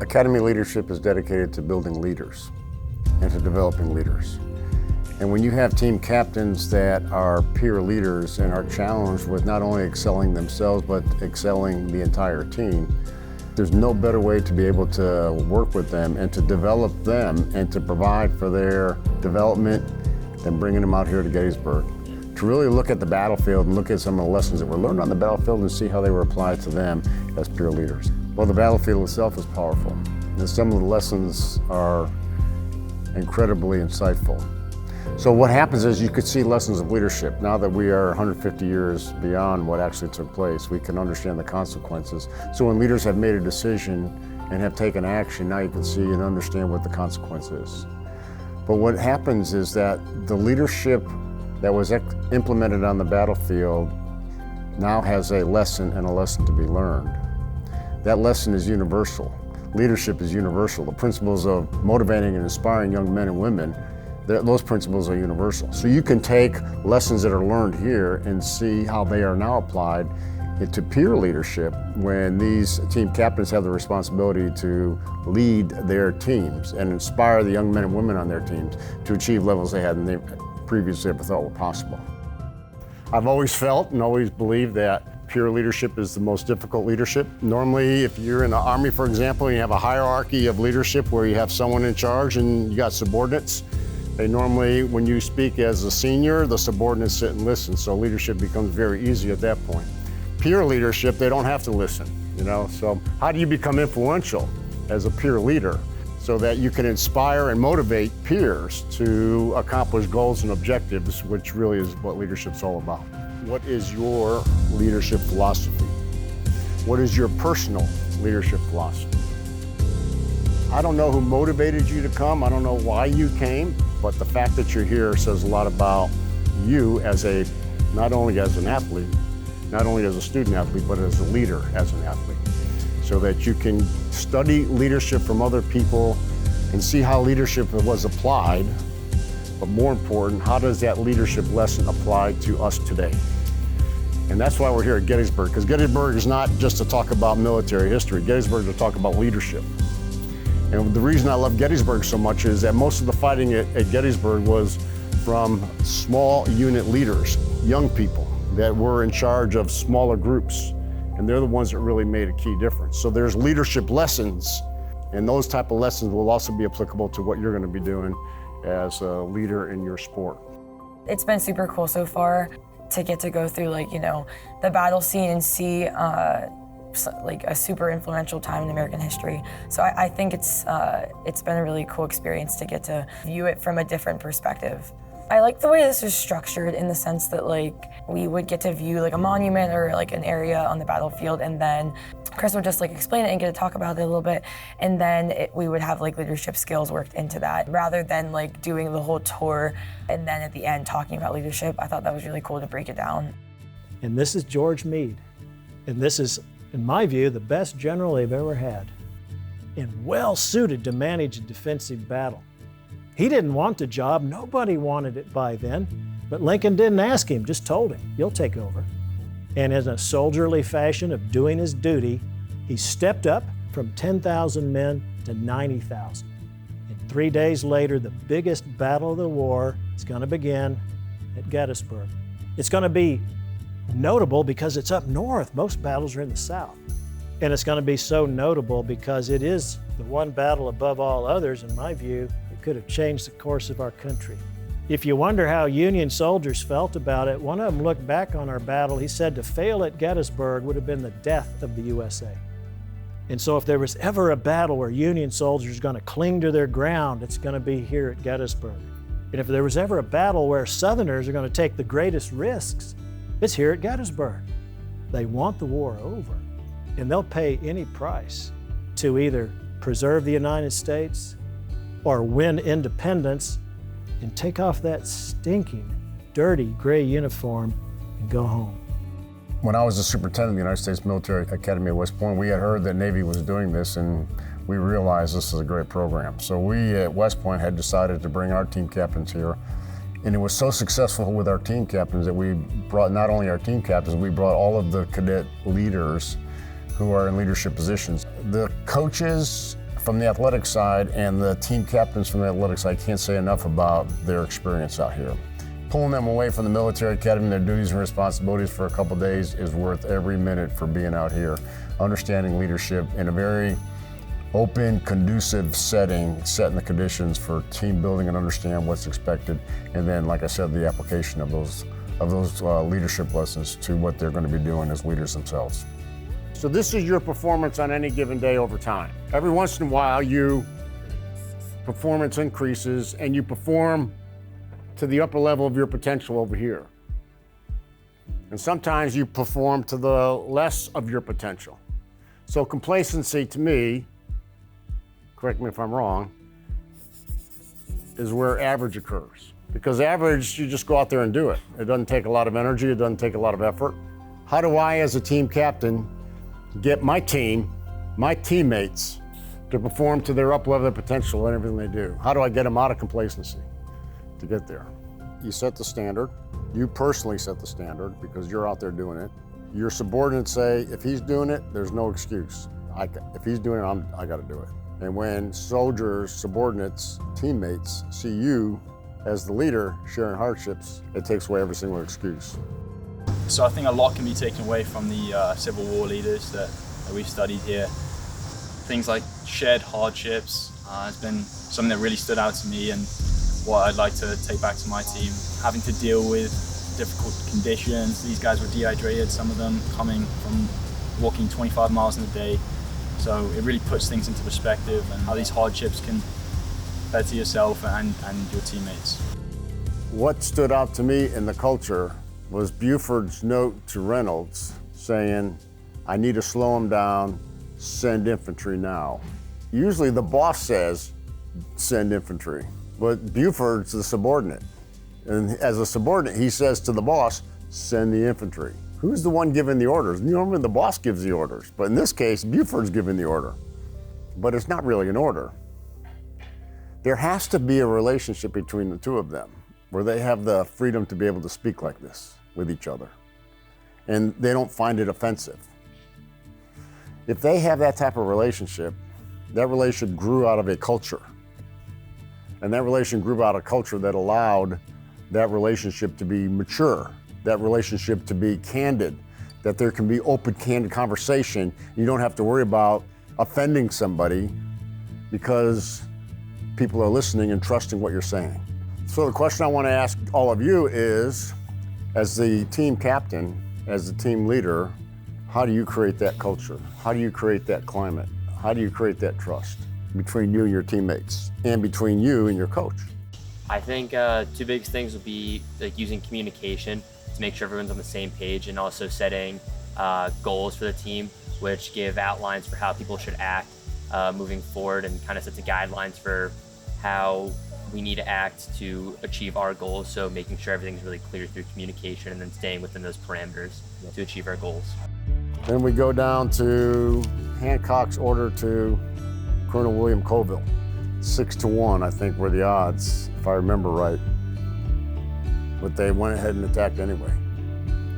Academy leadership is dedicated to building leaders and to developing leaders. And when you have team captains that are peer leaders and are challenged with not only excelling themselves, but excelling the entire team, there's no better way to be able to work with them and to develop them and to provide for their development than bringing them out here to Gettysburg. To really look at the battlefield and look at some of the lessons that were learned on the battlefield and see how they were applied to them as peer leaders. Well, the battlefield itself is powerful, and some of the lessons are incredibly insightful. So what happens is you could see lessons of leadership. Now that we are 150 years beyond what actually took place, we can understand the consequences. So when leaders have made a decision and have taken action, now you can see and understand what the consequence is. But what happens is that the leadership that was implemented on the battlefield now has a lesson and a lesson to be learned. That lesson is universal. Leadership is universal. The principles of motivating and inspiring young men and women, those principles are universal. So you can take lessons that are learned here and see how they are now applied into peer leadership when these team captains have the responsibility to lead their teams and inspire the young men and women on their teams to achieve levels they hadn't previously ever thought were possible. I've always felt and always believed that peer leadership is the most difficult leadership. Normally, if you're in the Army, for example, you have a hierarchy of leadership where you have someone in charge and you got subordinates. They normally, when you speak as a senior, the subordinates sit and listen, so leadership becomes very easy at that point. Peer leadership, they don't have to listen, so how do you become influential as a peer leader so that you can inspire and motivate peers to accomplish goals and objectives, which really is what leadership's all about. What is your leadership philosophy? What is your personal leadership philosophy? I don't know who motivated you to come, I don't know why you came, but the fact that you're here says a lot about you as not only as an athlete, not only as a student athlete, but as a leader, as an athlete. So that you can study leadership from other people and see how leadership was applied, but more important, how does that leadership lesson apply to us today? And that's why we're here at Gettysburg, because Gettysburg is not just to talk about military history. Gettysburg is to talk about leadership. And the reason I love Gettysburg so much is that most of the fighting at Gettysburg was from small unit leaders, young people that were in charge of smaller groups. And they're the ones that really made a key difference. So there's leadership lessons, and those type of lessons will also be applicable to what you're going to be doing as a leader in your sport. It's been super cool so far to get to go through the battle scene and see a super influential time in American history. So I think it's been a really cool experience to get to view it from a different perspective. I like the way this is structured in the sense that we would get to view a monument or an area on the battlefield, and then Chris would just explain it and get to talk about it a little bit, and then we would have leadership skills worked into that rather than doing the whole tour and then at the end talking about leadership. I thought that was really cool to break it down. And this is George Meade, and this is, in my view, the best general they've ever had, and well suited to manage a defensive battle. He didn't want the job, nobody wanted it by then, but Lincoln didn't ask him, just told him, you'll take over. And in a soldierly fashion of doing his duty, he stepped up from 10,000 men to 90,000. And 3 days later, the biggest battle of the war is going to begin at Gettysburg. It's going to be notable because it's up north. Most battles are in the south. And it's going to be so notable because it is the one battle above all others, in my view, that could have changed the course of our country. If you wonder how Union soldiers felt about it, one of them looked back on our battle. He said to fail at Gettysburg would have been the death of the USA. And so if there was ever a battle where Union soldiers are going to cling to their ground, it's going to be here at Gettysburg. And if there was ever a battle where Southerners are going to take the greatest risks, it's here at Gettysburg. They want the war over, and they'll pay any price to either preserve the United States or win independence and take off that stinking, dirty gray uniform and go home. When I was the superintendent of the United States Military Academy at West Point, we had heard that Navy was doing this, and we realized this is a great program. So we at West Point had decided to bring our team captains here. And it was so successful with our team captains that we brought not only our team captains, we brought all of the cadet leaders who are in leadership positions. The coaches from the athletic side and the team captains from the athletic side can't say enough about their experience out here. Pulling them away from the military academy and their duties and responsibilities for a couple days is worth every minute for being out here. Understanding leadership in a very open, conducive setting, setting the conditions for team building and understand what's expected. And then, like I said, the application of those leadership lessons to what they're going to be doing as leaders themselves. So this is your performance on any given day over time. Every once in a while, performance increases and you perform to the upper level of your potential over here. And sometimes you perform to the less of your potential. So complacency to me, correct me if I'm wrong, is where average occurs. Because average, you just go out there and do it. It doesn't take a lot of energy, it doesn't take a lot of effort. How do I, as a team captain, get my team, my teammates, to perform to their upper level of potential in everything they do? How do I get them out of complacency to get there? You set the standard. You personally set the standard because you're out there doing it. Your subordinates say, if he's doing it, there's no excuse. If he's doing it, I got to do it. And when soldiers, subordinates, teammates see you as the leader sharing hardships, it takes away every single excuse. So I think a lot can be taken away from the Civil War leaders that we've studied here. Things like shared hardships has been something that really stood out to me and what I'd like to take back to my team. Having to deal with difficult conditions. These guys were dehydrated, some of them coming from walking 25 miles in a day. So it really puts things into perspective and how these hardships can better yourself and your teammates. What stood out to me in the culture was Buford's note to Reynolds saying, I need to slow him down, send infantry now. Usually the boss says, send infantry, but Buford's the subordinate. And as a subordinate, he says to the boss, send the infantry. Who's the one giving the orders? Normally the boss gives the orders, but in this case, Buford's giving the order. But it's not really an order. There has to be a relationship between the two of them where they have the freedom to be able to speak like this with each other. And they don't find it offensive. If they have that type of relationship, that relationship grew out of a culture. And that relationship grew out of a culture that allowed that relationship to be mature, that relationship to be candid, that there can be open, candid conversation. You don't have to worry about offending somebody because people are listening and trusting what you're saying. So the question I want to ask all of you is, as the team captain, as the team leader, how do you create that culture? How do you create that climate? How do you create that trust between you and your teammates and between you and your coach? I think two big things would be like using communication to make sure everyone's on the same page, and also setting goals for the team, which give outlines for how people should act moving forward, and kind of sets the guidelines for how we need to act to achieve our goals. So making sure everything's really clear through communication and then staying within those parameters to achieve our goals. Then we go down to Hancock's order to Colonel William Colville. 6-1, I think, were the odds, if I remember right. But they went ahead and attacked anyway,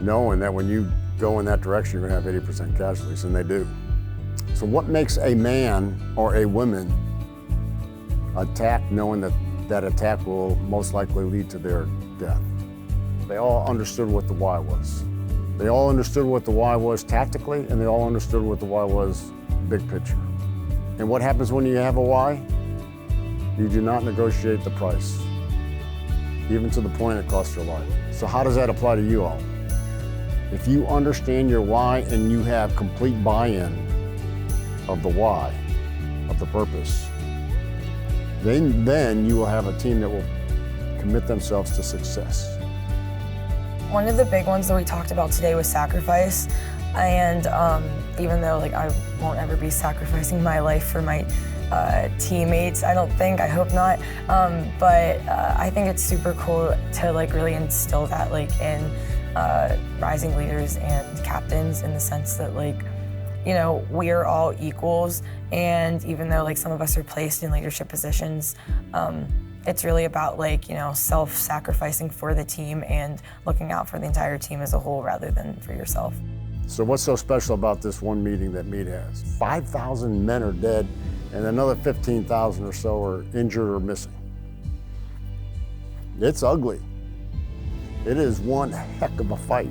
knowing that when you go in that direction, you're gonna have 80% casualties, and they do. So what makes a man or a woman attack knowing that that attack will most likely lead to their death? They all understood what the why was. They all understood what the why was tactically, and they all understood what the why was big picture. And what happens when you have a why? You do not negotiate the price, even to the point it costs your life. So how does that apply to you all? If you understand your why and you have complete buy-in of the why, of the purpose, then you will have a team that will commit themselves to success. One of the big ones that we talked about today was sacrifice. And even though I won't ever be sacrificing my life for my teammates, I don't think, I hope not. But I think it's super cool to really instill that in rising leaders and captains, in the sense that we are all equals, and even though some of us are placed in leadership positions, it's really about self-sacrificing for the team and looking out for the entire team as a whole rather than for yourself. So what's so special about this one meeting that Meade has? 5,000 men are dead and another 15,000 or so are injured or missing. It's ugly. It is one heck of a fight.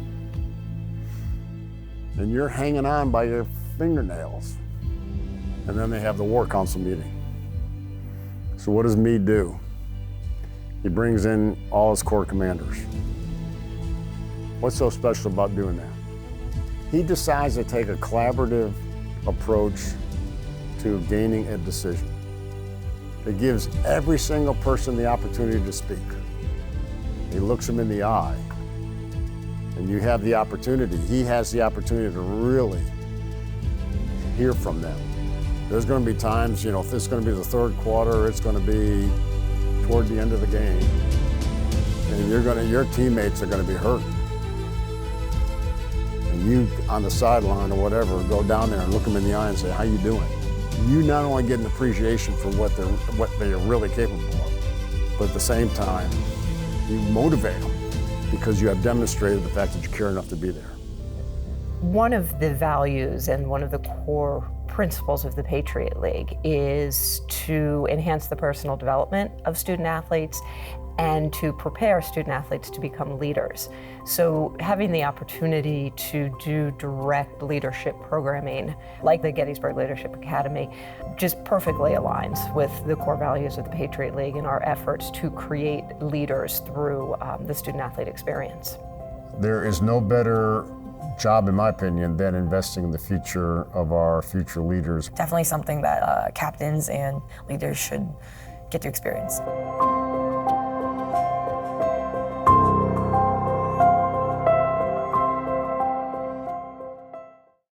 And you're hanging on by your fingernails. And then they have the War Council meeting. So what does Meade do? He brings in all his corps commanders. What's so special about doing that? He decides to take a collaborative approach to gaining a decision. It gives every single person the opportunity to speak. He looks them in the eye, and you have the opportunity, he has the opportunity to really hear from them. There's going to be times, you know, if it's going to be the third quarter, it's going to be toward the end of the game, and your teammates are going to be hurt. And you, on the sideline or whatever, go down there and look them in the eye and say, how you doing? You not only get an appreciation for what they are really capable of, but at the same time, you motivate them because you have demonstrated the fact that you care enough to be there. One of the values and one of the core principles of the Patriot League is to enhance the personal development of student athletes and to prepare student athletes to become leaders. So having the opportunity to do direct leadership programming, like the Gettysburg Leadership Academy, just perfectly aligns with the core values of the Patriot League and our efforts to create leaders through the student athlete experience. There is no better job, in my opinion, than investing in the future of our future leaders. Definitely something that captains and leaders should get to experience.